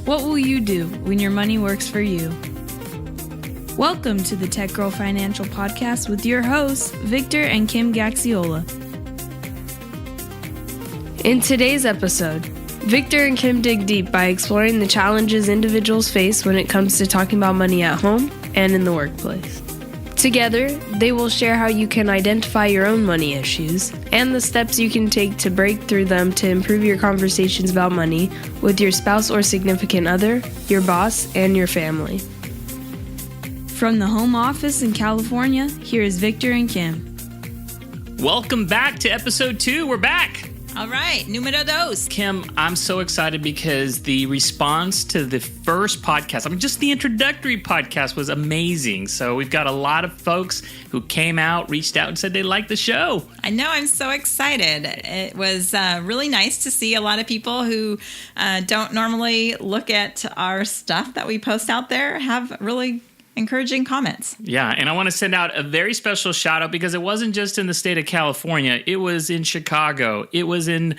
What will you do when your money works for you? Welcome to the Tech Girl Financial Podcast with your hosts, Victor and Kim Gaxiola. In today's episode, Victor and Kim dig deep by exploring the challenges individuals face when it comes to talking about money at home and in the workplace. Together, they will share how you can identify your own money issues and the steps you can take to break through them to improve your conversations about money with your spouse or significant other, your boss, and your family. From the home office in California, here is Victor and Kim. Welcome back to episode 2. We're back. All right, numero dos. Kim, I'm so excited because the response to the first podcast, just the introductory podcast was amazing. So we've got a lot of folks who came out, reached out and said they liked the show. I know, I'm so excited. It was really nice to see a lot of people who don't normally look at our stuff that we post out there have really encouraging comments. Yeah, and I want to send out a very special shout out because it wasn't just in the state of California. It was in Chicago. It was in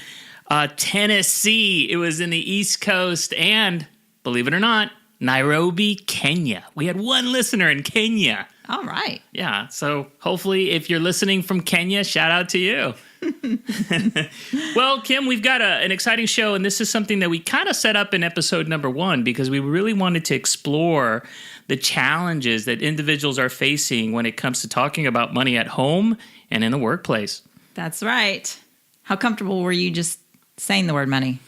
Tennessee. It was in the East Coast. And, believe it or not, Nairobi, Kenya. We had one listener in Kenya. All right. Yeah, so hopefully if you're listening from Kenya, shout out to you. Well, Kim, we've got an exciting show, and this is something that we kind of set up in episode number 1 because we really wanted to explore the challenges that individuals are facing when it comes to talking about money at home and in the workplace. That's right. How comfortable were you just saying the word money?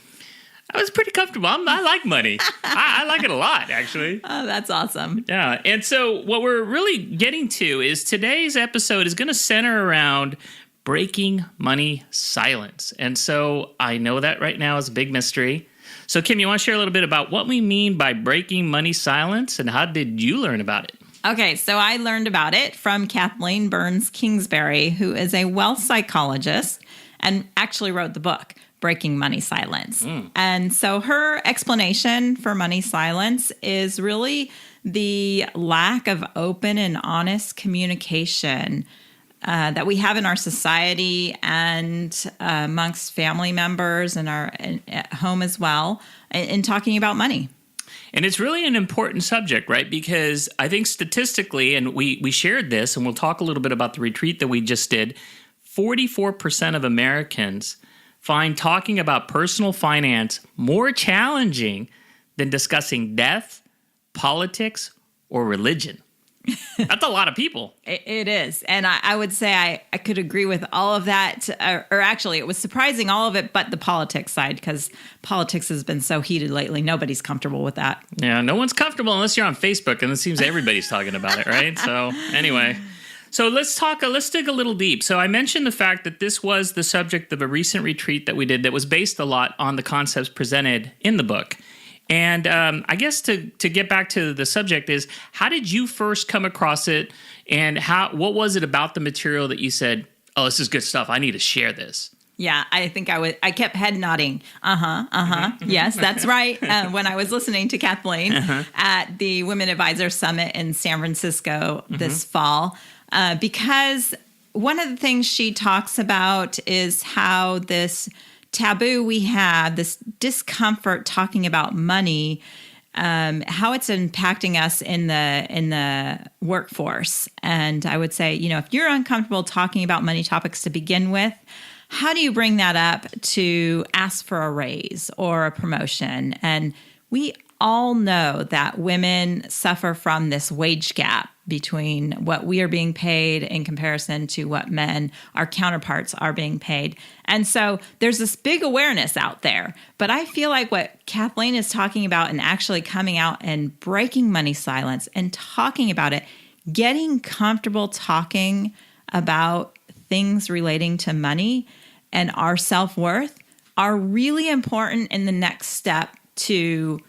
I was pretty comfortable. I like money. I like it a lot, actually. Oh, that's awesome. Yeah. And so what we're really getting to is today's episode is going to center around breaking money silence. And so I know that right now is a big mystery. So, Kim, you want to share a little bit about what we mean by breaking money silence and how did you learn about it? Okay, so I learned about it from Kathleen Burns Kingsbury, who is a wealth psychologist and actually wrote the book, Breaking Money Silence. And so her explanation for money silence is really the lack of open and honest communication that we have in our society and amongst family members and at home as well in talking about money. And it's really an important subject, right? Because I think statistically, and we shared this, and we'll talk a little bit about the retreat that we just did, 44% of Americans find talking about personal finance more challenging than discussing death, politics, or religion. That's a lot of people. It is. And I would say I could agree with all of that. Or actually, it was surprising, all of it, but the politics side, because politics has been so heated lately. Nobody's comfortable with that. Yeah, no one's comfortable unless you're on Facebook, and it seems everybody's talking about it, right? So anyway, so let's dig a little deep. So I mentioned the fact that this was the subject of a recent retreat that we did that was based a lot on the concepts presented in the book. And I guess to get back to the subject is, how did you first come across it, and what was it about the material that you said, oh, this is good stuff, I need to share this? Yeah, I think I kept head nodding. Yes, that's right. When I was listening to Kathleen at the Women Advisor Summit in San Francisco this fall, because one of the things she talks about is how this taboo we have, this discomfort talking about money, how it's impacting us in the workforce. And I would say, if you're uncomfortable talking about money topics to begin with, how do you bring that up to ask for a raise or a promotion? And we all know that women suffer from this wage gap between what we are being paid in comparison to what men, our counterparts, are being paid. And so there's this big awareness out there. But I feel like what Kathleen is talking about and actually coming out and breaking money silence and talking about it, getting comfortable talking about things relating to money and our self-worth are really important in the next step to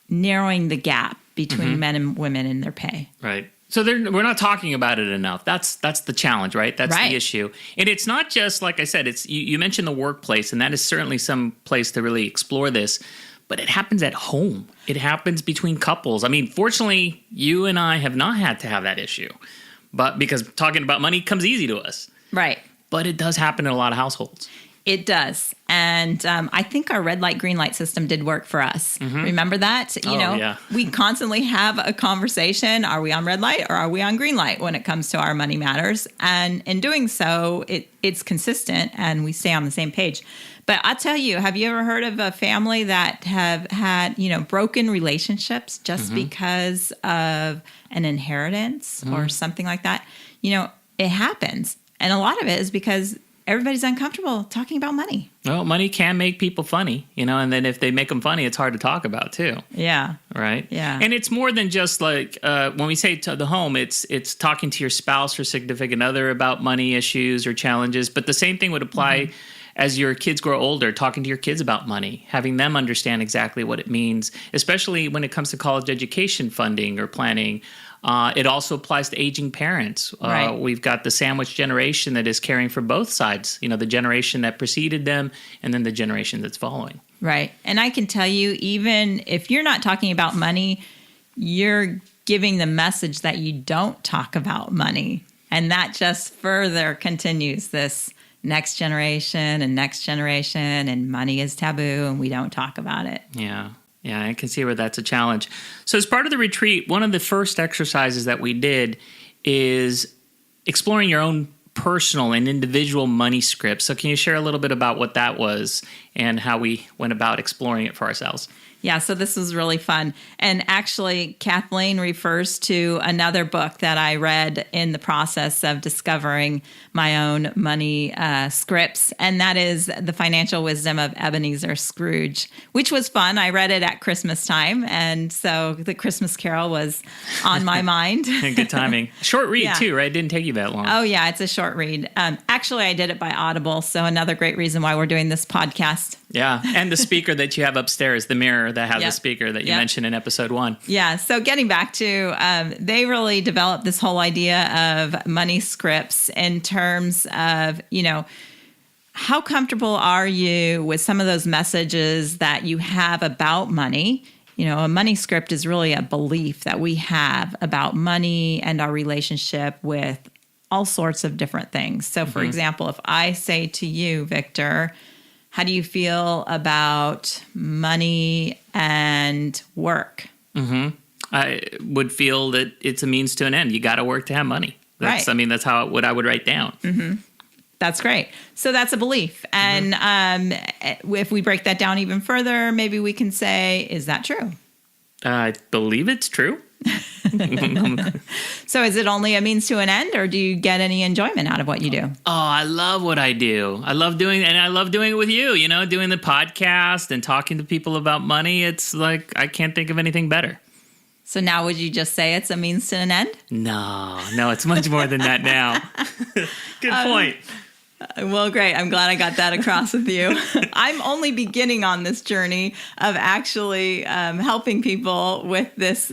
narrowing the gap between men and women in their pay. Right. So we're not talking about it enough. That's the challenge, right? That's right. The issue. And it's not just, like I said, it's you mentioned the workplace, and that is certainly some place to really explore this, but it happens at home. It happens between couples. Fortunately, you and I have not had to have that issue, but because talking about money comes easy to us. Right. But it does happen in a lot of households. It does. And I think our red light, green light system did work for us. Remember that? We constantly have a conversation. Are we on red light or are we on green light when it comes to our money matters? And in doing so, it's consistent and we stay on the same page. But I'll tell you, have you ever heard of a family that have had, broken relationships just because of an inheritance or something like that? It happens. And a lot of it is because everybody's uncomfortable talking about money. Well, money can make people funny, and then if they make them funny, it's hard to talk about too. Yeah. Right? Yeah. And it's more than just like, when we say to the home, it's talking to your spouse or significant other about money issues or challenges. But the same thing would apply as your kids grow older, talking to your kids about money, having them understand exactly what it means, especially when it comes to college education funding or planning. It also applies to aging parents. Right. We've got the sandwich generation that is caring for both sides, the generation that preceded them and then the generation that's following. Right. And I can tell you, even if you're not talking about money, you're giving the message that you don't talk about money. And that just further continues this next generation and money is taboo and we don't talk about it. Yeah, I can see where that's a challenge. So as part of the retreat, one of the first exercises that we did is exploring your own personal and individual money script. So can you share a little bit about what that was and how we went about exploring it for ourselves? Yeah, so this was really fun. And actually, Kathleen refers to another book that I read in the process of discovering my own money scripts, and that is The Financial Wisdom of Ebenezer Scrooge, which was fun. I read it at Christmas time, and so the Christmas Carol was on my mind. Good timing. Short read, too, right? It didn't take you that long. Oh, yeah, it's a short read. Actually, I did it by Audible, so another great reason why we're doing this podcast. Yeah, and the speaker that you have upstairs, the mirror that has a speaker that you mentioned in episode 1. Yeah, so getting back to, they really developed this whole idea of money scripts in terms of, how comfortable are you with some of those messages that you have about money? A money script is really a belief that we have about money and our relationship with all sorts of different things. So, for example, if I say to you, Victor, how do you feel about money and work? I would feel that it's a means to an end. You got to work to have money. That's, right. That's how what I would write down. That's great. So that's a belief. And if we break that down even further, maybe we can say, is that true? I believe it's true. So is it only a means to an end, or do you get any enjoyment out of what you do? Oh, I love what I do. I love doing it with you, doing the podcast and talking to people about money. It's like, I can't think of anything better. So now would you just say it's a means to an end? No, it's much more than that now. Good point. Well, great. I'm glad I got that across with you. I'm only beginning on this journey of actually helping people with this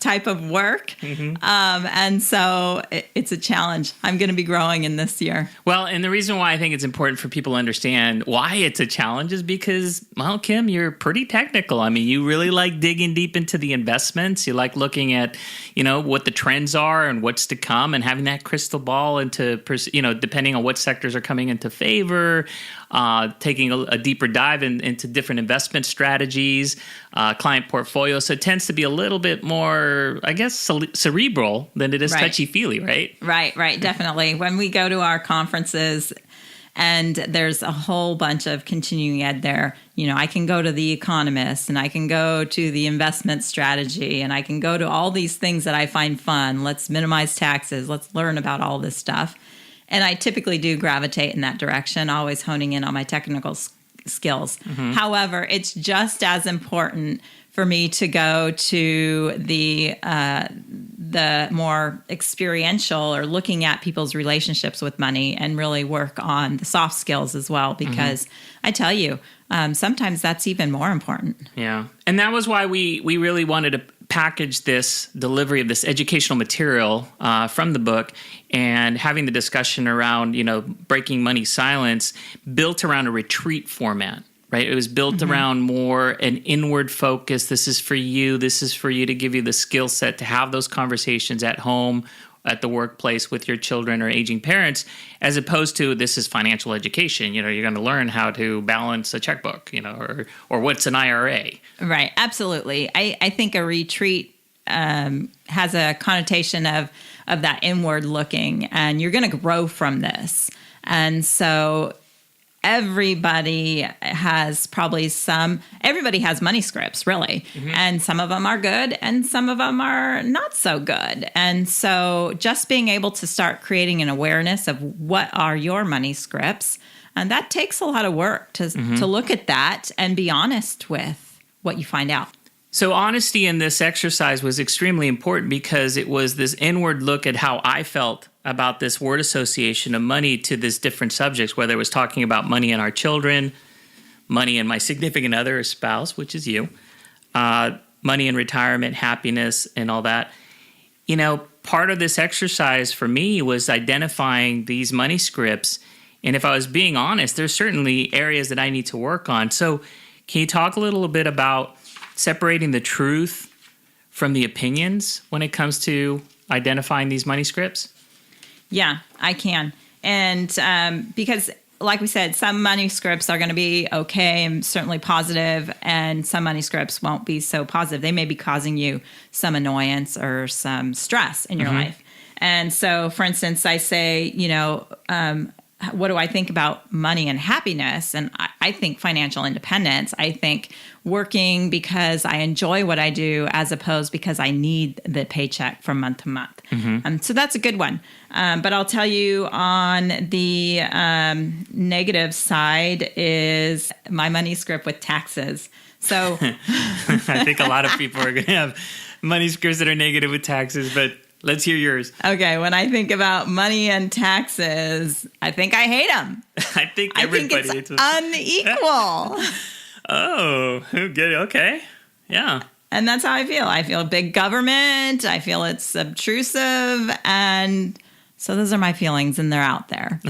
type of work. And so it's a challenge. I'm going to be growing in this year. Well, and the reason why I think it's important for people to understand why it's a challenge is because, well, Kim, you're pretty technical. I mean, you really like digging deep into the investments. You like looking at, what the trends are and what's to come and having that crystal ball into, depending on what sectors are coming into favor, taking a deeper dive into different investment strategies, client portfolios. So it tends to be a little bit more, I guess, cerebral than it is touchy-feely, right? Right, definitely. When we go to our conferences and there's a whole bunch of continuing ed there, I can go to The Economist and I can go to the investment strategy and I can go to all these things that I find fun. Let's minimize taxes. Let's learn about all this stuff. And I typically do gravitate in that direction, always honing in on my technical skills. However, it's just as important for me to go to the more experiential or looking at people's relationships with money and really work on the soft skills as well, because I tell you, sometimes that's even more important. Yeah. And that was why we really wanted to package this delivery of this educational material from the book and having the discussion around, breaking money silence built around a retreat format, right? It was built around more an inward focus. This is for you. This is for you to give you the skill set to have those conversations at home at the workplace with your children or aging parents, as opposed to this is financial education. You're going to learn how to balance a checkbook, or what's an IRA. Right. Absolutely. I think a retreat has a connotation of that inward looking, and you're going to grow from this. And so everybody has money scripts, really. Mm-hmm. And some of them are good and some of them are not so good. And so just being able to start creating an awareness of what are your money scripts, and that takes a lot of work to look at that and be honest with what you find out. So honesty in this exercise was extremely important because it was this inward look at how I felt about this word association of money to this different subjects, whether it was talking about money in our children, money in my significant other or spouse, which is you, money in retirement, happiness, and all that. Part of this exercise for me was identifying these money scripts. And if I was being honest, there's certainly areas that I need to work on. So can you talk a little bit about separating the truth from the opinions when it comes to identifying these money scripts? Yeah, I can. And because, like we said, some money scripts are going to be okay and certainly positive, and some money scripts won't be so positive. They may be causing you some annoyance or some stress in your life. And so, for instance, I say, what do I think about money and happiness? And I think financial independence. I think working because I enjoy what I do as opposed because I need the paycheck from month to month. So that's a good one. But I'll tell you on the negative side is my money script with taxes. So I think a lot of people are going to have money scripts that are negative with taxes, but let's hear yours. Okay, when I think about money and taxes, I think I hate them. I think everybody hates them. Unequal. Oh, good. Okay. Yeah. And that's how I feel. I feel big government. I feel it's obtrusive. And so those are my feelings, and they're out there.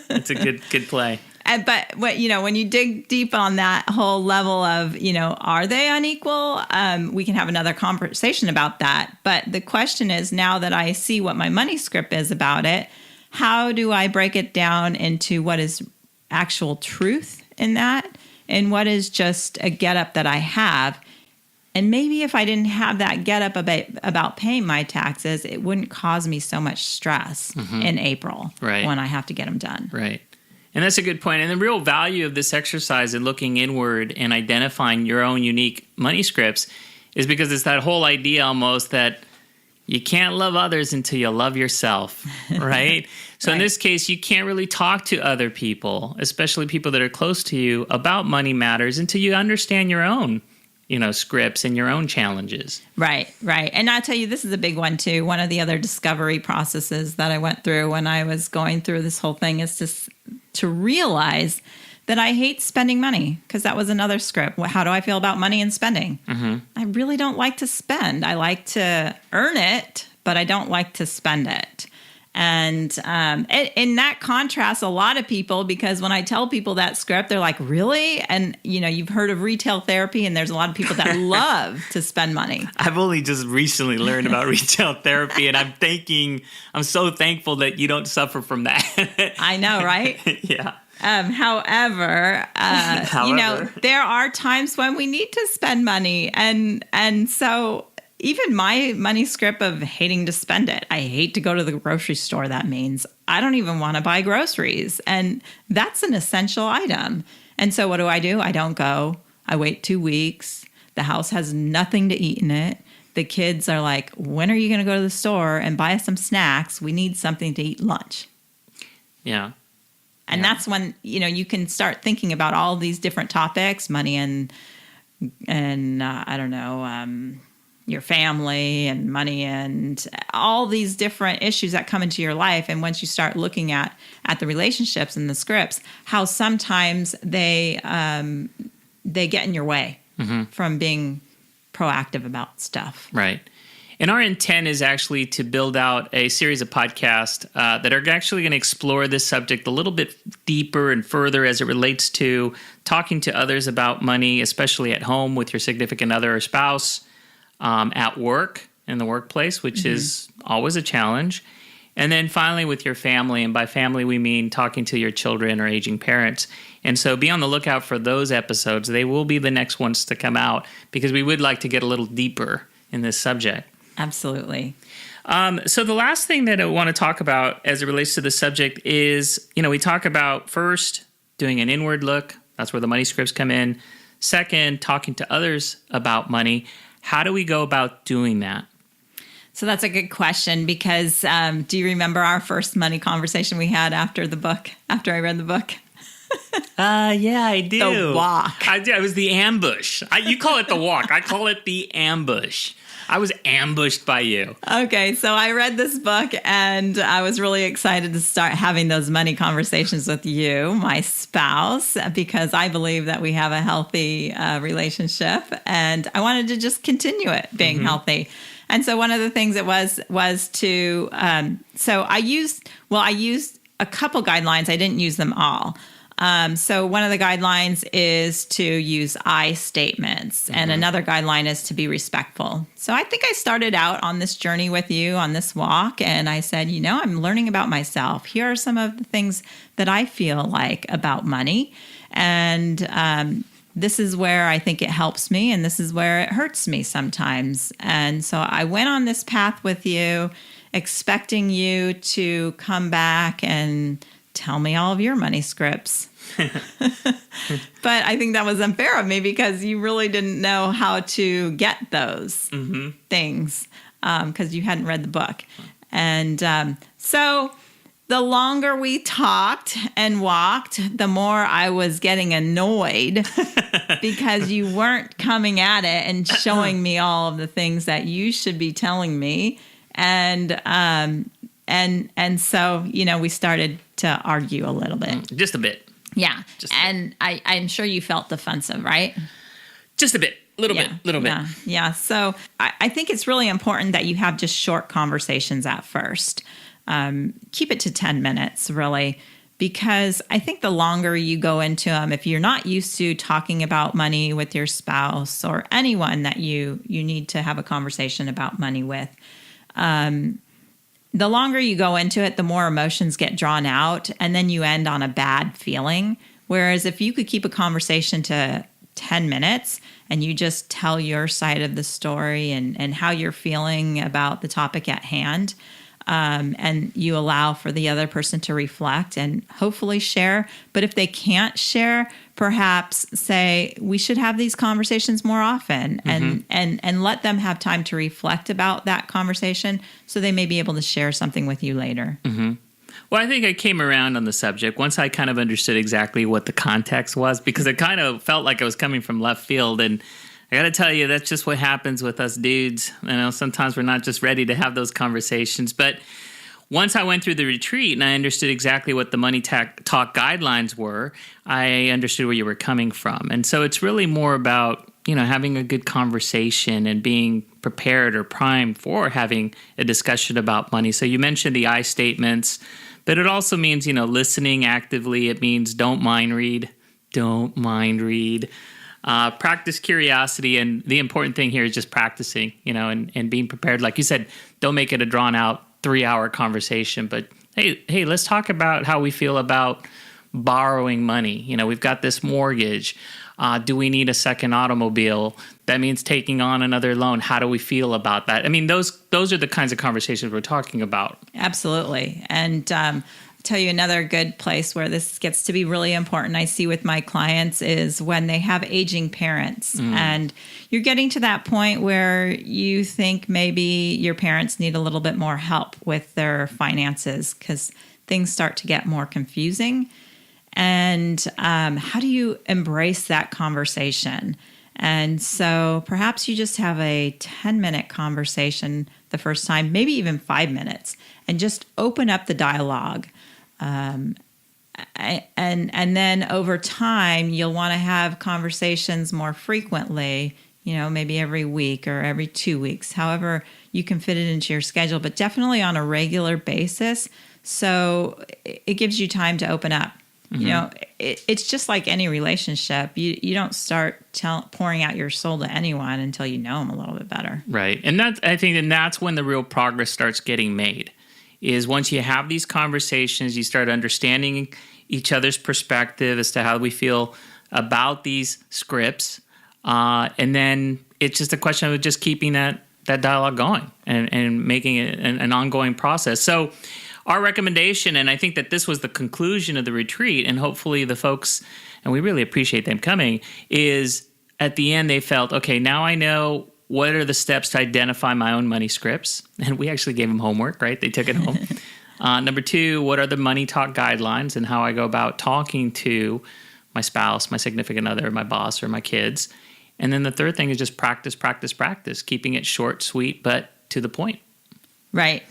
That's a good play. But when you dig deep on that whole level of, are they unequal? We can have another conversation about that. But the question is, now that I see what my money script is about it, how do I break it down into what is actual truth in that and what is just a get up that I have? And maybe if I didn't have that get up about paying my taxes, it wouldn't cause me so much stress in April when I have to get them done. Right. And that's a good point. And the real value of this exercise in looking inward and identifying your own unique money scripts is because it's that whole idea almost that you can't love others until you love yourself, right? So in this case, you can't really talk to other people, especially people that are close to you, about money matters until you understand your own scripts and your own challenges. Right. And I'll tell you, this is a big one too. One of the other discovery processes that I went through when I was going through this whole thing is to realize that I hate spending money, because that was another script. How do I feel about money and spending? I really don't like to spend. I like to earn it, but I don't like to spend it. And in that contrasts a lot of people, because when I tell people that script, they're like, really? And, you've heard of retail therapy, and there's a lot of people that love to spend money. I've only just recently learned about retail therapy, and I'm so thankful that you don't suffer from that. I know, right? Yeah. However, there are times when we need to spend money. And so even my money script of hating to spend it, I hate to go to the grocery store. That means I don't even want to buy groceries. And that's an essential item. And so what do? I don't go. I wait 2 weeks. The house has nothing to eat in it. The kids are like, when are you going to go to the store and buy us some snacks? We need something to eat lunch. Yeah. And that's when, you can start thinking about all these different topics, money and I don't know, your family and money and all these different issues that come into your life. And once you start looking at the relationships and the scripts, how sometimes they get in your way from being proactive about stuff. Right. And our intent is actually to build out a series of podcasts that are actually going to explore this subject a little bit deeper and further as it relates to talking to others about money, especially at home with your significant other or spouse, at work, in the workplace, which is always a challenge. And then finally with your family, and by family we mean talking to your children or aging parents. And so be on the lookout for those episodes. They will be the next ones to come out because we would like to get a little deeper in this subject. Absolutely. So the last thing that I want to talk about as it relates to the subject is, we talk about first doing an inward look. That's where the money scripts come in. Second, talking to others about money. How do we go about doing that? So that's a good question because do you remember our first money conversation we had after I read the book? Yeah, I do. The walk. It was the ambush. You call it the walk. I call it the ambush. I was ambushed by you. Okay, so I read this book and I was really excited to start having those money conversations with you, my spouse, because I believe that we have a healthy relationship and I wanted to just continue it being healthy. And so one of the things it was to, so I used a couple guidelines. I didn't use them all. So one of the guidelines is to use I statements, and another guideline is to be respectful. So I think I started out on this journey with you on this walk, and I said, I'm learning about myself. Here are some of the things that I feel like about money, and this is where I think it helps me, and this is where it hurts me sometimes. And so I went on this path with you, expecting you to come back and tell me all of your money scripts. But I think that was unfair of me because you really didn't know how to get those things because you hadn't read the book. And so the longer we talked and walked, the more I was getting annoyed because you weren't coming at it and showing me all of the things that you should be telling me. And so, we started to argue a little bit. Just a bit. Yeah. And I'm sure you felt defensive, right? Just a bit. Little bit. Yeah. So I think it's really important that you have just short conversations at first. Keep it to 10 minutes, really, because I think the longer you go into them, if you're not used to talking about money with your spouse or anyone that you need to have a conversation about money with, the longer you go into it, the more emotions get drawn out, and then you end on a bad feeling. Whereas if you could keep a conversation to 10 minutes and you just tell your side of the story and how you're feeling about the topic at hand, and you allow for the other person to reflect and hopefully share. But if they can't share, perhaps say, we should have these conversations more often and let them have time to reflect about that conversation so they may be able to share something with you later. Well, I think I came around on the subject once I kind of understood exactly what the context was, because it kind of felt like I was coming from left field. And I got to tell you, that's just what happens with us dudes. Sometimes we're not just ready to have those conversations. But once I went through the retreat and I understood exactly what the money talk guidelines were, I understood where you were coming from. And so it's really more about, having a good conversation and being prepared or primed for having a discussion about money. So you mentioned the I statements, but it also means, listening actively. It means don't mind read. Practice curiosity, and the important thing here is just practicing, and being prepared. Like you said, don't make it a drawn out 3-hour conversation, but hey, let's talk about how we feel about borrowing money. We've got this mortgage. Do we need a second automobile? That means taking on another loan. How do we feel about that? Those are the kinds of conversations we're talking about. Absolutely. And I'll tell you another good place where this gets to be really important I see with my clients is when they have aging parents. And you're getting to that point where you think maybe your parents need a little bit more help with their finances because things start to get more confusing. And how do you embrace that conversation? And so perhaps you just have a 10-minute conversation the first time, maybe even 5 minutes, and just open up the dialogue. And then over time, you'll want to have conversations more frequently, maybe every week or every 2 weeks, however you can fit it into your schedule, but definitely on a regular basis. So it gives you time to open up. You know, it's just like any relationship. You don't start pouring out your soul to anyone until you know them a little bit better. Right. And that's when the real progress starts getting made, is once you have these conversations, you start understanding each other's perspective as to how we feel about these scripts. And then it's just a question of just keeping that dialogue going and making it an ongoing process. So our recommendation, and I think that this was the conclusion of the retreat, and hopefully the folks, and we really appreciate them coming, is at the end they felt, okay, now I know what are the steps to identify my own money scripts. And we actually gave them homework, right? They took it home. Number 2, what are the money talk guidelines and how I go about talking to my spouse, my significant other, my boss, or my kids. And then the third thing is just practice, keeping it short, sweet, but to the point. Right.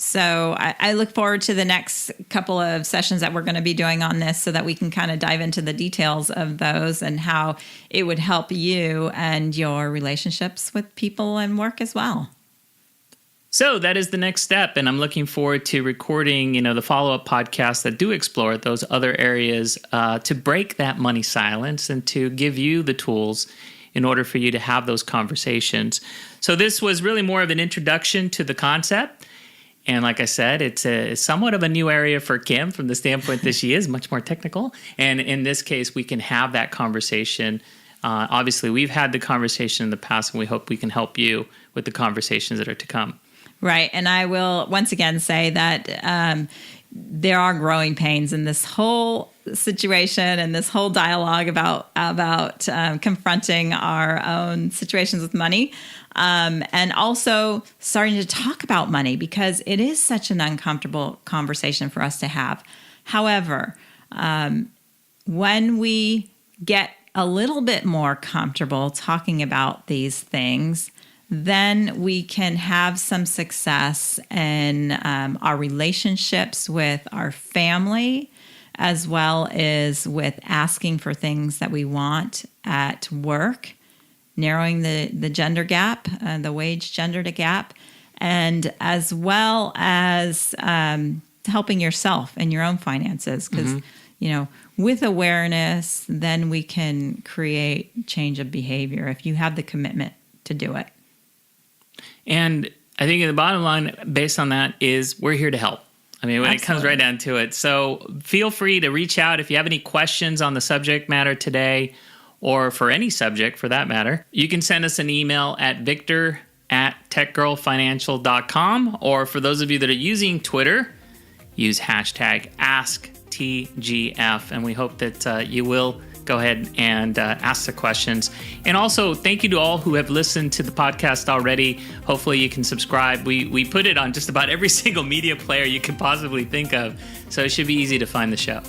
So I look forward to the next couple of sessions that we're going to be doing on this so that we can kind of dive into the details of those and how it would help you and your relationships with people and work as well. So that is the next step, and I'm looking forward to recording, the follow-up podcasts that do explore those other areas to break that money silence and to give you the tools in order for you to have those conversations. So this was really more of an introduction to the concept. And like I said, it's somewhat of a new area for Kim from the standpoint that she is much more technical. And in this case, we can have that conversation. Obviously, we've had the conversation in the past, and we hope we can help you with the conversations that are to come. Right. And I will once again say that there are growing pains in this whole situation and this whole dialogue about confronting our own situations with money. And also starting to talk about money because it is such an uncomfortable conversation for us to have. However, when we get a little bit more comfortable talking about these things, then we can have some success in our relationships with our family, as well as with asking for things that we want at work, narrowing the gender gap, the wage gender gap, and as well as helping yourself and your own finances. Because, with awareness, then we can create change of behavior if you have the commitment to do it. And I think the bottom line based on that is we're here to help. I mean, when Absolutely. It comes right down to it. So feel free to reach out if you have any questions on the subject matter today, or for any subject for that matter. You can send us an email at victor@techgirlfinancial.com, or for those of you that are using Twitter, use hashtag AskTGF, and we hope that you will go ahead and ask the questions. And also, thank you to all who have listened to the podcast already. Hopefully you can subscribe. We put it on just about every single media player you could possibly think of, so it should be easy to find the show.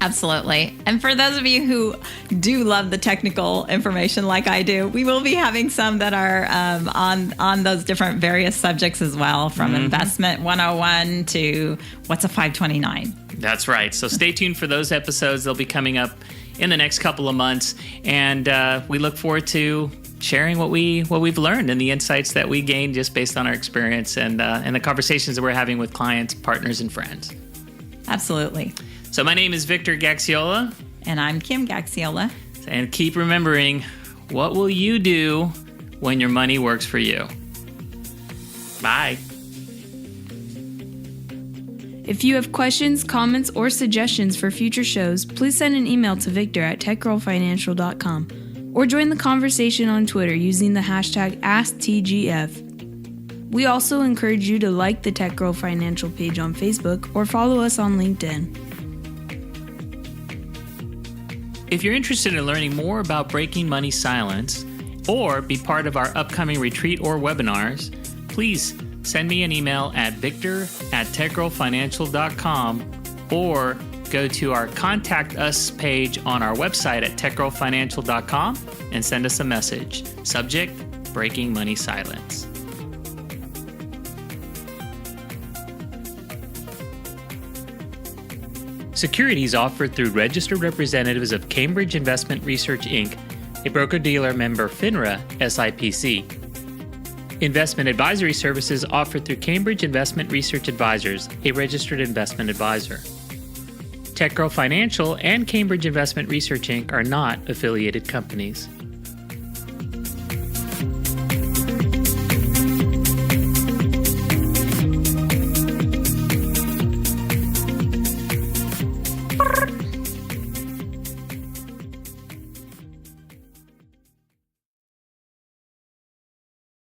Absolutely. And for those of you who do love the technical information like I do, we will be having some that are on those different various subjects as well, from Investment 101 to What's a 529. That's right. So stay tuned for those episodes. They'll be coming up in the next couple of months. And we look forward to sharing what we've learned and the insights that we gained just based on our experience and the conversations that we're having with clients, partners, and friends. Absolutely. So my name is Victor Gaxiola. And I'm Kim Gaxiola. And keep remembering, what will you do when your money works for you? Bye. If you have questions, comments, or suggestions for future shows, please send an email to victor@techgirlfinancial.com or join the conversation on Twitter using the hashtag AskTGF. We also encourage you to like the Tech Girl Financial page on Facebook or follow us on LinkedIn. If you're interested in learning more about breaking money silence or be part of our upcoming retreat or webinars, please send me an email at victor@techgirlfinancial.com or go to our Contact Us page on our website at techgirlfinancial.com and send us a message. Subject, Breaking Money Silence. Securities offered through registered representatives of Cambridge Investment Research, Inc., a broker-dealer member FINRA, SIPC. Investment advisory services offered through Cambridge Investment Research Advisors, a registered investment advisor. TechGirl Financial and Cambridge Investment Research Inc. are not affiliated companies.